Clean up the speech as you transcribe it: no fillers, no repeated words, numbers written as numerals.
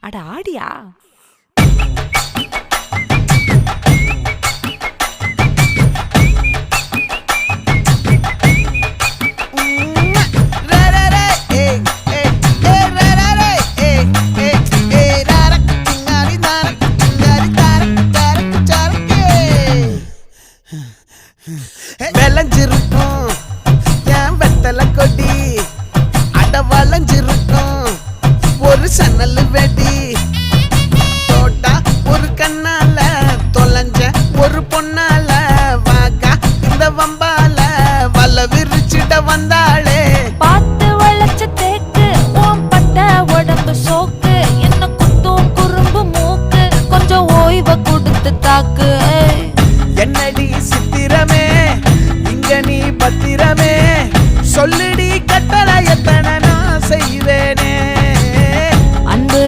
அட ஆடியா? விளைஞ்சிருக்கும் என் வெத்தலை கொடி, அட வளைஞ்சிருக்கும் ஒரு சன்னல் வெடி. தோட்டா ஒரு கண்ணால தொலைஞ்ச ஒரு பொண்ணால வாக்கா இந்த வம்பால வல விரிச்சிட வந்தாளே. பார்த்து வளைச்ச தேக்கு ஓம் பட்ட உடம்பு சோக்கு, என்ன குத்தும் குறும்பு மூக்கு, கொஞ்சம் ஓய்வை கொடுத்து தாக்கு. என்னடி சித்திரமே இங்க நீ பத்திரமே சொல்லு